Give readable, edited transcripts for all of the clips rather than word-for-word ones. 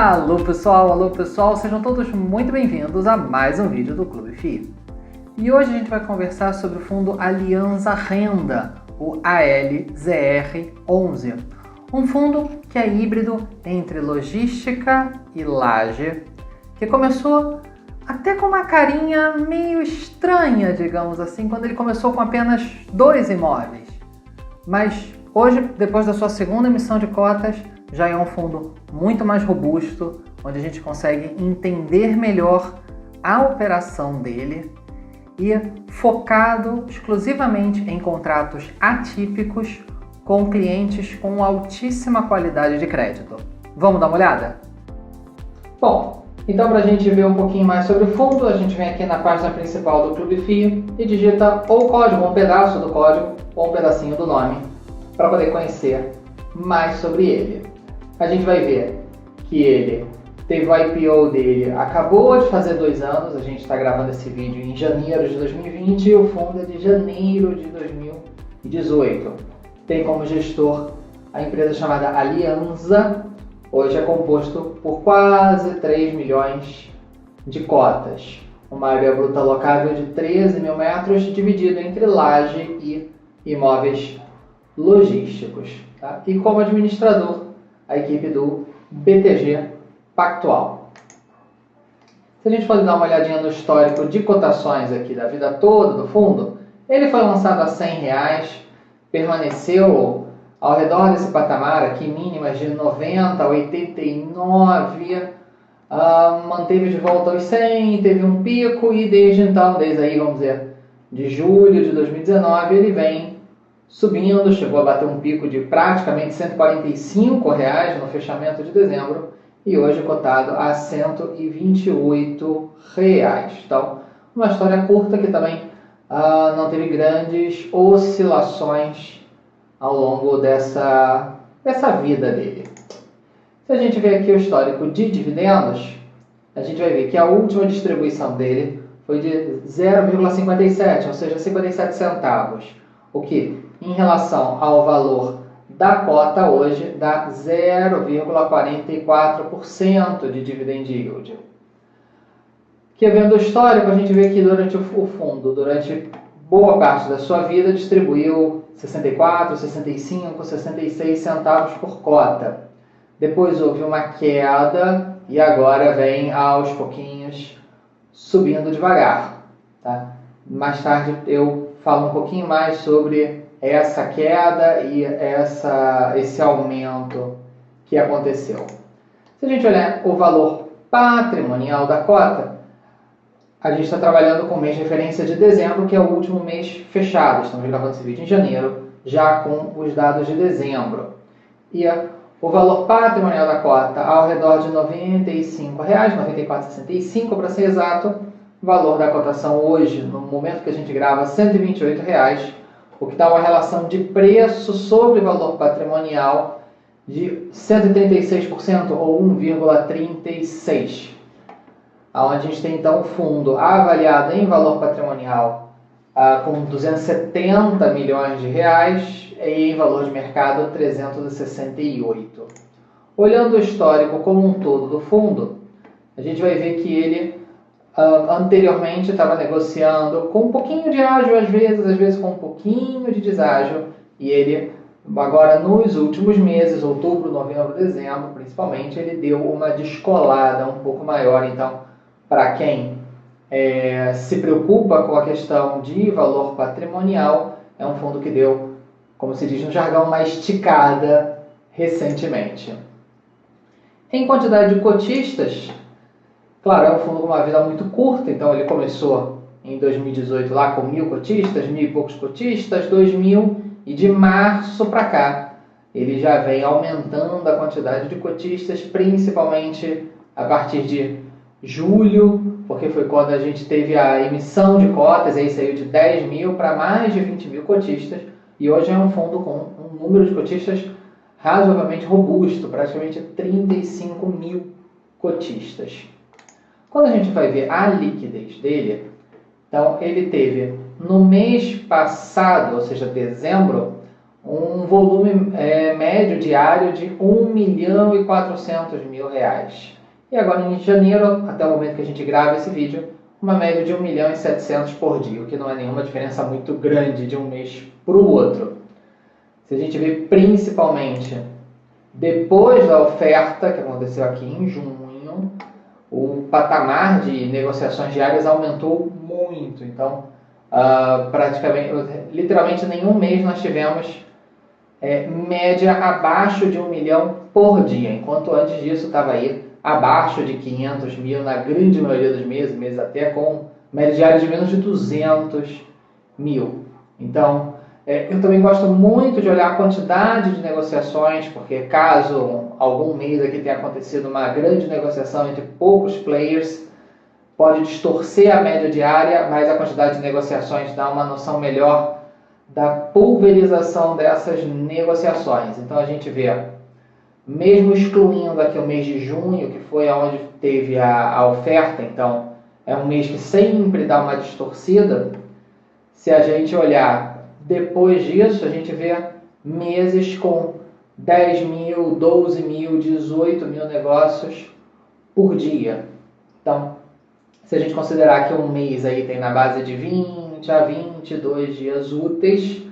Alô pessoal, sejam todos muito bem-vindos a mais um vídeo do Clube FI. E hoje a gente vai conversar sobre o fundo Alianza Renda, o ALZR11, um fundo que é híbrido entre logística e laje, que começou até com uma carinha meio estranha, digamos assim, quando ele começou com apenas 2 imóveis. Mas hoje, depois da sua segunda emissão de cotas, já é um fundo muito mais robusto, onde a gente consegue entender melhor a operação dele e focado exclusivamente em contratos atípicos com clientes com altíssima qualidade de crédito. Vamos dar uma olhada? Bom, então para a gente ver um pouquinho mais sobre o fundo, a gente vem aqui na página principal do Clube FI e digita ou o código, um pedaço do código ou um pedacinho do nome para poder conhecer mais sobre ele. A gente vai ver que ele teve o IPO dele, acabou de fazer 2 anos, a gente está gravando esse vídeo em janeiro de 2020 e o fundo é de janeiro de 2018. Tem como gestor a empresa chamada Alianza, hoje é composto por quase 3 milhões de cotas. Uma área bruta locável de 13 mil metros, dividido entre laje e imóveis logísticos. Tá? E como administrador, a equipe do BTG Pactual. Se a gente for dar uma olhadinha no histórico de cotações aqui da vida toda do fundo, ele foi lançado a R$100, permaneceu ao redor desse patamar aqui, mínimas de 90 a 89, manteve de volta aos 100, teve um pico e desde então, desde aí, vamos dizer, de julho de 2019, ele vem subindo, chegou a bater um pico de praticamente R$145 no fechamento de dezembro e hoje cotado a R$128. Então, uma história curta que também não teve grandes oscilações ao longo dessa vida dele. Se a gente ver aqui o histórico de dividendos, a gente vai ver que a última distribuição dele foi de 0,57, ou seja, 57 centavos, o que em relação ao valor da cota hoje dá 0,44% de dividend yield. Que vendo o histórico, a gente vê que durante o fundo, durante boa parte da sua vida, distribuiu 64, 65, 66 centavos por cota. Depois houve uma queda e agora vem aos pouquinhos subindo devagar. Tá? Mais tarde eu falo um pouquinho mais sobre essa queda e esse aumento que aconteceu. Se a gente olhar o valor patrimonial da cota, a gente está trabalhando com o mês de referência de dezembro, que é o último mês fechado. Estamos gravando esse vídeo em janeiro, já com os dados de dezembro. E o valor patrimonial da cota ao redor de R$95, R$94,65 para ser exato. O valor da cotação hoje, no momento que a gente grava, R$128, o que dá uma relação de preço sobre valor patrimonial de 136% ou 1,36. Onde a gente tem então o fundo avaliado em valor patrimonial com 270 milhões de reais e em valor de mercado 368. Olhando o histórico como um todo do fundo, a gente vai ver que ele anteriormente estava negociando com um pouquinho de ágio às vezes com um pouquinho de deságio, e ele agora nos últimos meses, outubro, novembro, dezembro principalmente, ele deu uma descolada um pouco maior. Então, para quem se preocupa com a questão de valor patrimonial, é um fundo que deu, como se diz no jargão, uma esticada recentemente. Em quantidade de cotistas, claro, é um fundo com uma vida muito curta, então ele começou em 2018 lá com 1.000 cotistas, 1.000 e poucos cotistas, 2.000, e de março para cá ele já vem aumentando a quantidade de cotistas, principalmente a partir de julho, porque foi quando a gente teve a emissão de cotas, aí saiu de 10.000 para mais de 20.000 cotistas, e hoje é um fundo com um número de cotistas razoavelmente robusto, praticamente 35.000 cotistas. Quando a gente vai ver a liquidez dele, então ele teve no mês passado, ou seja, dezembro, volume médio diário de R$1.400.000. E agora em janeiro, até o momento que a gente grava esse vídeo, uma média de 1.700.000 por dia, o que não é nenhuma diferença muito grande de um mês para o outro. Se a gente vê principalmente depois da oferta, que aconteceu aqui em junho, o patamar de negociações diárias aumentou muito. Então, praticamente, literalmente nenhum mês nós tivemos média abaixo de 1 milhão por dia, enquanto antes disso estava aí abaixo de 500 mil na grande maioria dos meses até com média diária de menos de 200 mil. Então, eu também gosto muito de olhar a quantidade de negociações, porque caso algum mês aqui tenha acontecido uma grande negociação entre poucos players, pode distorcer a média diária, mas a quantidade de negociações dá uma noção melhor da pulverização dessas negociações. Então a gente vê, mesmo excluindo aqui o mês de junho, que foi onde teve a oferta, então é um mês que sempre dá uma distorcida. Se a gente olhar depois disso, a gente vê meses com 10 mil, 12 mil, 18 mil negócios por dia. Então, se a gente considerar que um mês aí tem na base de 20 a 22 dias úteis,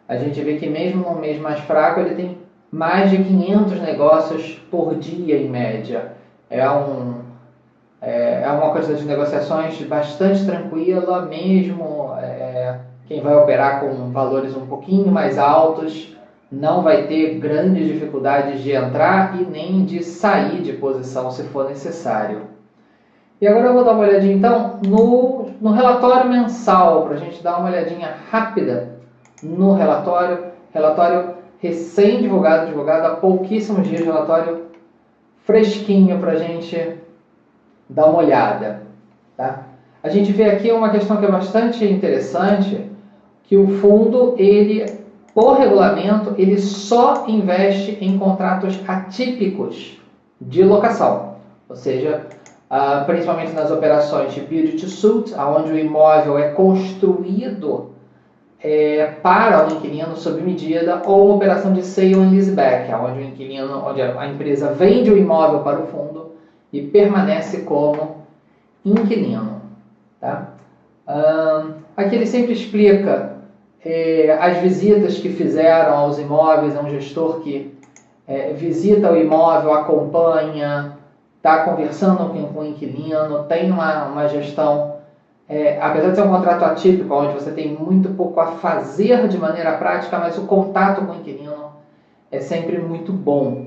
a gente vê que mesmo num mês mais fraco, ele tem mais de 500 negócios por dia em média. É uma quantidade de negociações bastante tranquila, mesmo quem vai operar com valores um pouquinho mais altos não vai ter grandes dificuldades de entrar e nem de sair de posição se for necessário. E agora eu vou dar uma olhadinha então no relatório mensal, para a gente dar uma olhadinha rápida no relatório recém-divulgado, divulgado há pouquíssimos dias, relatório fresquinho para a gente dar uma olhada. Tá? A gente vê aqui uma questão que é bastante interessante, que o fundo, ele, por regulamento, ele só investe em contratos atípicos de locação, ou seja, principalmente nas operações de build to suit, onde o imóvel é construído para o inquilino sob medida, ou uma operação de sale and leaseback, onde a empresa vende o imóvel para o fundo e permanece como inquilino. Tá? Aqui ele sempre explica as visitas que fizeram aos imóveis, é um gestor que visita o imóvel, acompanha, está conversando com o inquilino, tem uma gestão, apesar de ser um contrato atípico, onde você tem muito pouco a fazer de maneira prática, mas o contato com o inquilino é sempre muito bom.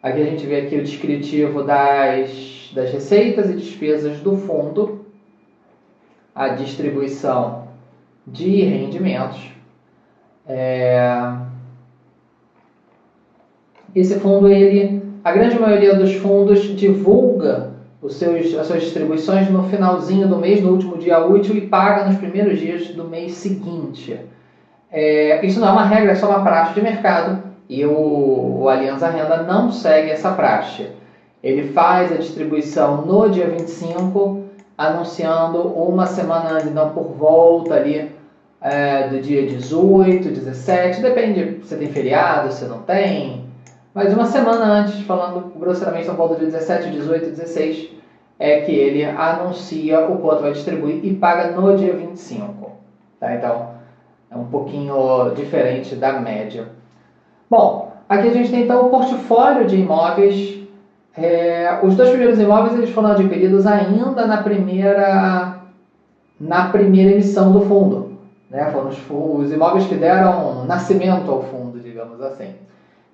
Aqui a gente vê aqui o descritivo das receitas e despesas do fundo, a distribuição de rendimentos. Esse fundo, a grande maioria dos fundos divulga as suas distribuições no finalzinho do mês, no último dia útil, e paga nos primeiros dias do mês seguinte. Isso não é uma regra, é só uma praxe de mercado, e o Alianza Renda não segue essa praxe. Ele faz a distribuição no dia 25, anunciando uma semana antes, então por volta ali do dia 18, 17, depende se tem feriado, se não tem, mas uma semana antes, falando grosseiramente, por volta do dia 17, 18, 16, é que ele anuncia o quanto vai distribuir e paga no dia 25. Tá? Então, é um pouquinho diferente da média. Bom, aqui a gente tem então o portfólio de imóveis. Os dois primeiros imóveis eles foram adquiridos ainda na primeira emissão do fundo. Né? Foram os imóveis que deram nascimento ao fundo, digamos assim.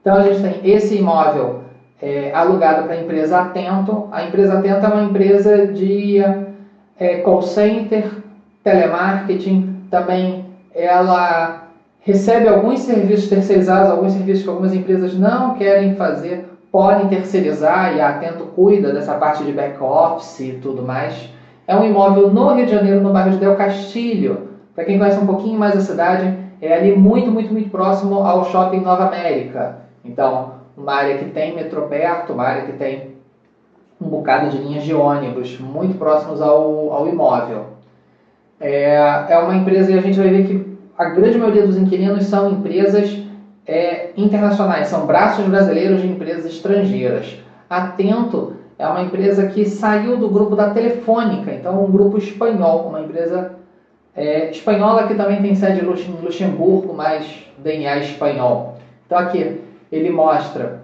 Então a gente tem esse imóvel alugado para a empresa Atento. A empresa Atento é uma empresa de call center, telemarketing. Também ela recebe alguns serviços terceirizados, alguns serviços que algumas empresas não querem fazer, podem terceirizar, e a Atento cuida dessa parte de back-office e tudo mais. É um imóvel no Rio de Janeiro, no bairro de Del Castilho. Para quem conhece um pouquinho mais a cidade, é ali muito, muito, muito próximo ao Shopping Nova América. Então, uma área que tem metrô perto, uma área que tem um bocado de linhas de ônibus, muito próximos ao imóvel. É uma empresa, e a gente vai ver que a grande maioria dos inquilinos são empresas internacionais, são braços brasileiros de empresas estrangeiras. Atento é uma empresa que saiu do grupo da Telefônica, então um grupo espanhol, uma empresa espanhola que também tem sede em Luxemburgo, mas DNA espanhol. Então aqui ele mostra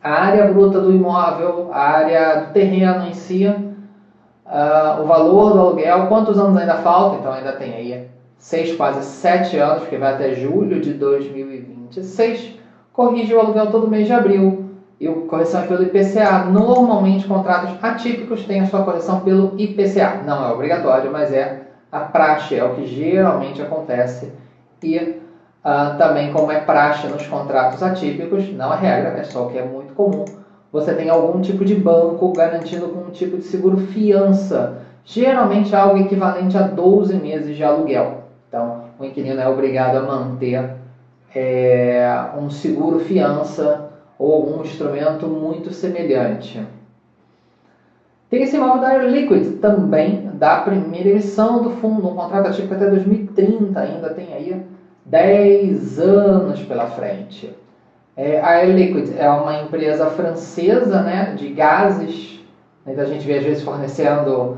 a área bruta do imóvel, a área do terreno em si, o valor do aluguel, quantos anos ainda falta, então ainda tem aí 6, quase 7 anos, porque vai até julho de 2026, corrige o aluguel todo mês de abril, e a correção é pelo IPCA. Normalmente, contratos atípicos têm a sua correção pelo IPCA. Não é obrigatório, mas é a praxe, é o que geralmente acontece. E também, como é praxe nos contratos atípicos, não é regra, é só o que é muito comum, você tem algum tipo de banco garantindo com um tipo de seguro fiança, geralmente algo equivalente a 12 meses de aluguel. Então, o inquilino é obrigado a manter um seguro fiança ou algum instrumento muito semelhante. Tem esse imóvel da Air Liquid também, da primeira emissão do fundo, um contrato atípico até 2030, ainda tem aí 10 anos pela frente. A Air Liquid é uma empresa francesa, né, de gases, então a gente vê às vezes fornecendo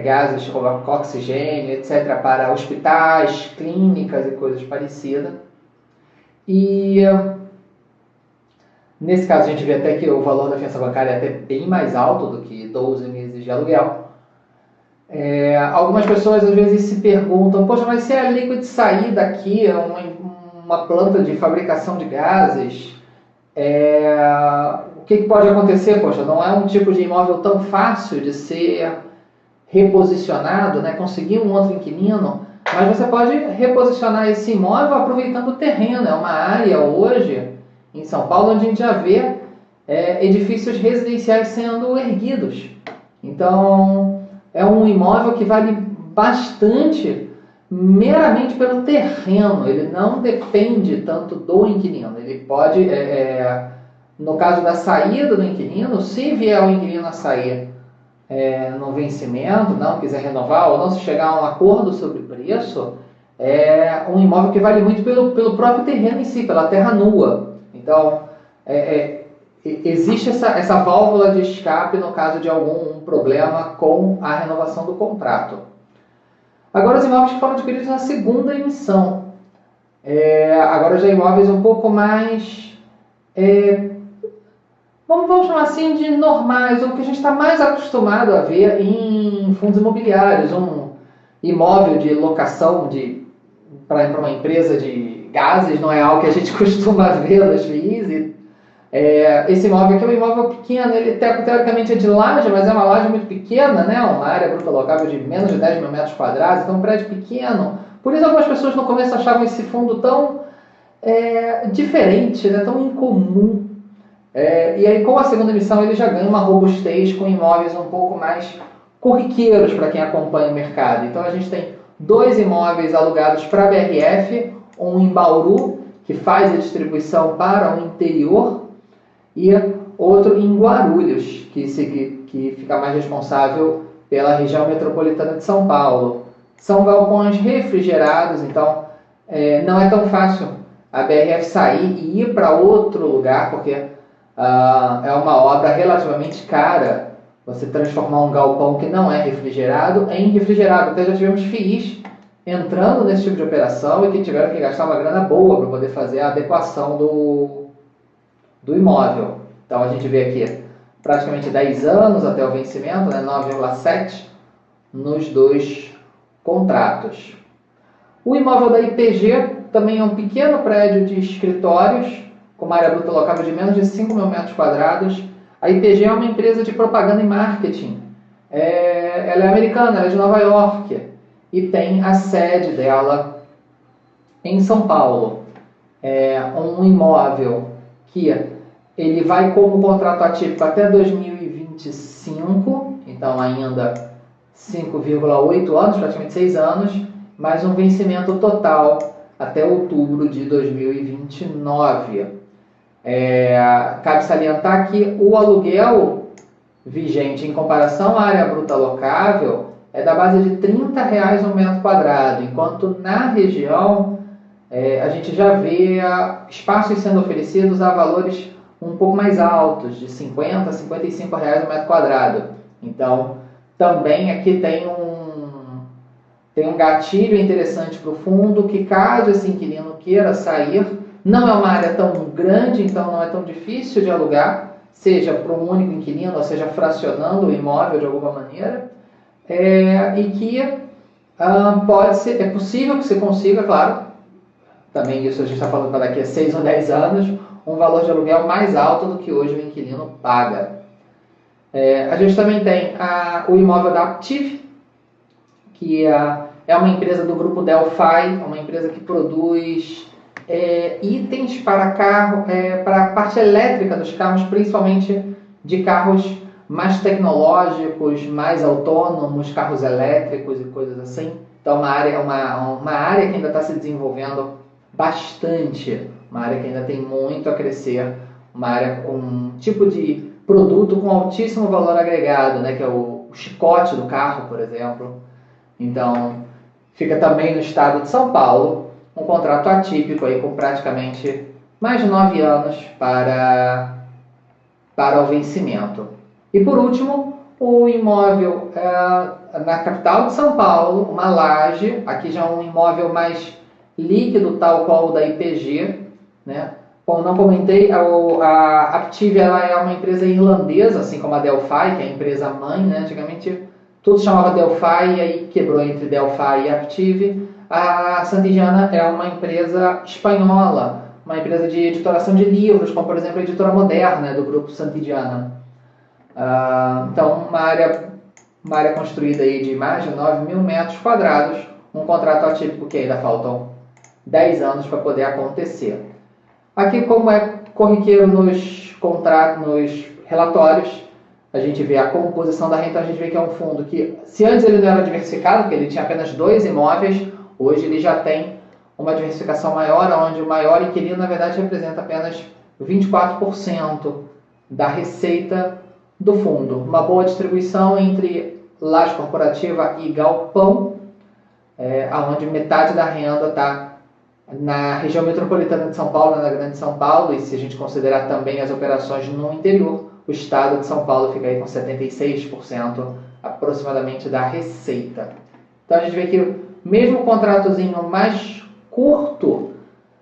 gases como oxigênio, etc., para hospitais, clínicas e coisas parecidas. E nesse caso a gente vê até que o valor da fiança bancária é até bem mais alto do que 12 meses de aluguel. Algumas pessoas às vezes se perguntam, poxa, mas se a Liquid sair daqui, uma planta de fabricação de gases, o que pode acontecer? Poxa, não é um tipo de imóvel tão fácil de ser reposicionado, né? Conseguir um outro inquilino, mas você pode reposicionar esse imóvel aproveitando o terreno. É uma área hoje em São Paulo onde a gente já vê edifícios residenciais sendo erguidos. Então, é um imóvel que vale bastante meramente pelo terreno, ele não depende tanto do inquilino. Ele pode, no caso da saída do inquilino, se vier o inquilino a sair no vencimento, não quiser renovar ou não se chegar a um acordo sobre preço, é um imóvel que vale muito pelo próprio terreno em si, pela terra nua. Então, existe essa válvula de escape no caso de algum problema com a renovação do contrato. Agora, os imóveis que foram adquiridos na segunda emissão. Agora já imóveis um pouco mais, vamos chamar assim, de normais, ou que a gente está mais acostumado a ver em fundos imobiliários. Um imóvel de locação para uma empresa de gases não é algo que a gente costuma ver nos FIIs. Esse imóvel aqui é um imóvel pequeno, ele teoricamente é de laje, mas é uma laje muito pequena, né? Uma área bruta locável de menos de 10 mil metros quadrados, então um prédio pequeno. Por isso algumas pessoas no começo achavam esse fundo tão diferente, né? Tão incomum. E aí com a segunda emissão ele já ganha uma robustez com imóveis um pouco mais corriqueiros para quem acompanha o mercado. Então a gente tem 2 imóveis alugados para a BRF, um em Bauru, que faz a distribuição para o interior, e outro em Guarulhos, que fica mais responsável pela região metropolitana de São Paulo. São galpões refrigerados, então não é tão fácil a BRF sair e ir para outro lugar, porque é uma obra relativamente cara você transformar um galpão que não é refrigerado em refrigerado. Até já tivemos FIIs entrando nesse tipo de operação e que tiveram que gastar uma grana boa para poder fazer a adequação do imóvel. Então a gente vê aqui praticamente 10 anos até o vencimento, né, 9,7 nos 2 contratos. O imóvel da IPG também é um pequeno prédio de escritórios com uma área bruta locável de menos de 5 mil metros quadrados. A IPG é uma empresa de propaganda e marketing. Ela é americana, ela é de Nova York e tem a sede dela em São Paulo. Um imóvel que ele vai como contrato atípico até 2025, então ainda 5,8 anos, praticamente 6 anos, mais um vencimento total até outubro de 2029. Cabe salientar que o aluguel vigente em comparação à área bruta locável é da base de R$30 um metro quadrado, enquanto na região a gente já vê espaços sendo oferecidos a valores um pouco mais altos, de 50 a 55 reais o metro quadrado. Então, também aqui tem um gatilho interessante para o fundo, que caso esse inquilino queira sair, não é uma área tão grande, então não é tão difícil de alugar, seja para um único inquilino, ou seja, fracionando o imóvel de alguma maneira, e que é possível que você consiga, claro, também isso a gente está falando para daqui a 6 ou 10 anos, um valor de aluguel mais alto do que hoje o inquilino paga. A gente também tem o imóvel da Aptiv, que é uma empresa do grupo Delphi, uma empresa que produz itens para carro, para a parte elétrica dos carros, principalmente de carros mais tecnológicos, mais autônomos, carros elétricos e coisas assim. Então, uma área que ainda está se desenvolvendo bastante, uma área que ainda tem muito a crescer, uma área com um tipo de produto com altíssimo valor agregado, né, que é o chicote do carro, por exemplo. Então, fica também no estado de São Paulo, um contrato atípico aí com praticamente mais de 9 anos para o vencimento. E por último, o imóvel na capital de São Paulo, uma laje, aqui já é um imóvel mais líquido, tal qual o da IPG, né? Como não comentei, a Aptiv ela é uma empresa irlandesa, assim como a Delphi, que é a empresa mãe, né? Antigamente tudo chamava Delphi e aí quebrou entre Delphi e Aptiv. A Santillana é uma empresa espanhola, uma empresa de editoração de livros, como por exemplo a Editora Moderna, do grupo Santillana. Então, uma área construída aí de mais de 9 mil metros quadrados, um contrato atípico que ainda faltam 10 anos para poder acontecer. Aqui, como é corriqueiro nos contratos, nos relatórios, a gente vê a composição da renda, então a gente vê que é um fundo que, se antes ele não era diversificado, porque ele tinha apenas 2 imóveis, hoje ele já tem uma diversificação maior, onde o maior inquilino, na verdade, representa apenas 24% da receita do fundo. Uma boa distribuição entre laje corporativa e galpão, onde metade da renda está na região metropolitana de São Paulo, na Grande São Paulo, e se a gente considerar também as operações no interior, o estado de São Paulo fica aí com 76% aproximadamente da receita. Então a gente vê que mesmo o contratozinho mais curto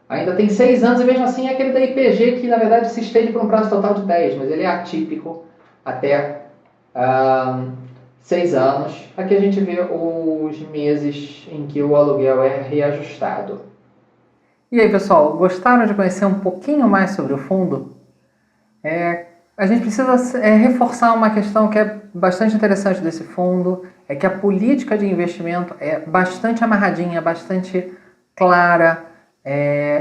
ainda tem 6 anos, e mesmo assim é aquele da IPG que na verdade se estende por um prazo total de 10, mas ele é atípico até 6 anos. Aqui a gente vê os meses em que o aluguel é reajustado. E aí, pessoal, gostaram de conhecer um pouquinho mais sobre o fundo? A gente precisa reforçar uma questão que é bastante interessante desse fundo, é que a política de investimento é bastante amarradinha, bastante clara.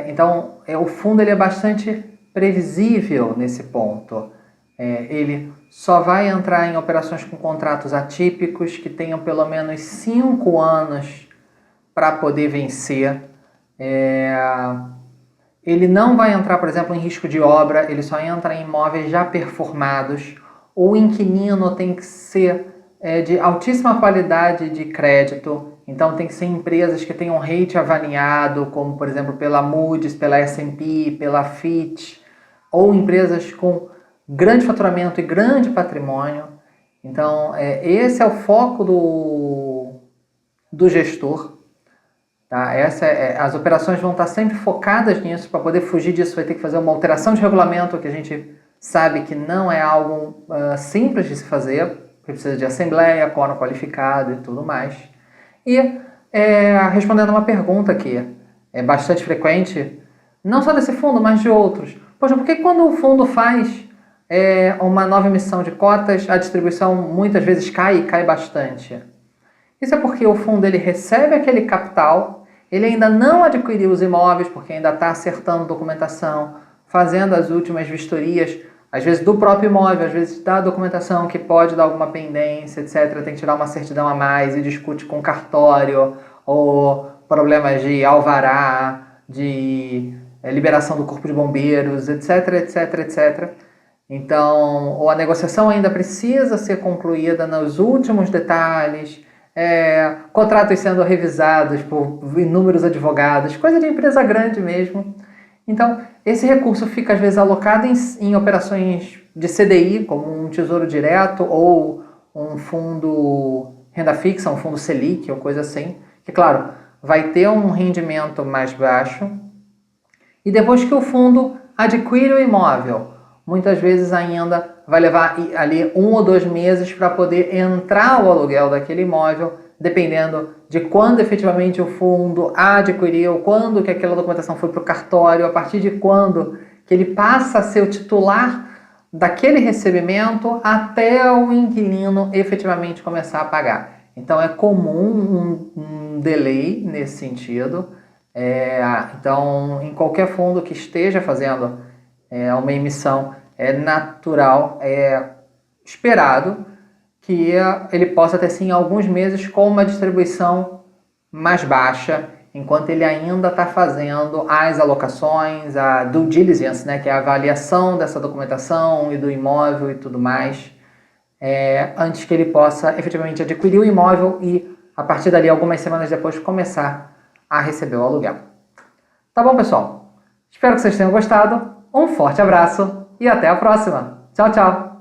Então, o fundo ele é bastante previsível nesse ponto. Ele só vai entrar em operações com contratos atípicos que tenham pelo menos 5 anos para poder vencer. Ele não vai entrar, por exemplo, em risco de obra, ele só entra em imóveis já performados. O inquilino tem que ser de altíssima qualidade de crédito, então tem que ser empresas que tenham rate avaliado, como por exemplo pela Moody's, pela S&P, pela Fitch, ou empresas com grande faturamento e grande patrimônio. Então, esse é o foco do gestor. Tá? As operações vão estar sempre focadas nisso. Para poder fugir disso, vai ter que fazer uma alteração de regulamento, que a gente sabe que não é algo simples de se fazer, porque precisa de assembleia, quórum qualificado e tudo mais. E respondendo uma pergunta que é bastante frequente, não só desse fundo, mas de outros. Poxa, por que quando o fundo faz uma nova emissão de cotas, a distribuição muitas vezes cai e cai bastante? Isso é porque o fundo ele recebe aquele capital, ele ainda não adquiriu os imóveis, porque ainda está acertando documentação, fazendo as últimas vistorias, às vezes do próprio imóvel, às vezes da documentação que pode dar alguma pendência, etc. Tem que tirar uma certidão a mais e discute com o cartório, ou problemas de alvará, de liberação do corpo de bombeiros, etc, etc, etc. Então, ou a negociação ainda precisa ser concluída nos últimos detalhes, contratos sendo revisados por inúmeros advogados, coisa de empresa grande mesmo. Então, esse recurso fica às vezes alocado em operações de CDI, como um tesouro direto ou um fundo renda fixa, um fundo Selic ou coisa assim, que claro, vai ter um rendimento mais baixo. E depois que o fundo adquire o imóvel, muitas vezes ainda vai levar ali 1 ou 2 meses para poder entrar o aluguel daquele imóvel, dependendo de quando efetivamente o fundo adquiriu, quando que aquela documentação foi para o cartório, a partir de quando que ele passa a ser o titular daquele recebimento até o inquilino efetivamente começar a pagar. Então é comum um delay nesse sentido. Então, em qualquer fundo que esteja fazendo uma emissão, é natural, esperado que ele possa ter sim alguns meses com uma distribuição mais baixa, enquanto ele ainda está fazendo as alocações, a due diligence, né, que é a avaliação dessa documentação e do imóvel e tudo mais, antes que ele possa efetivamente adquirir o imóvel e, a partir dali, algumas semanas depois, começar a receber o aluguel. Tá bom, pessoal? Espero que vocês tenham gostado. Um forte abraço e até a próxima. Tchau, tchau!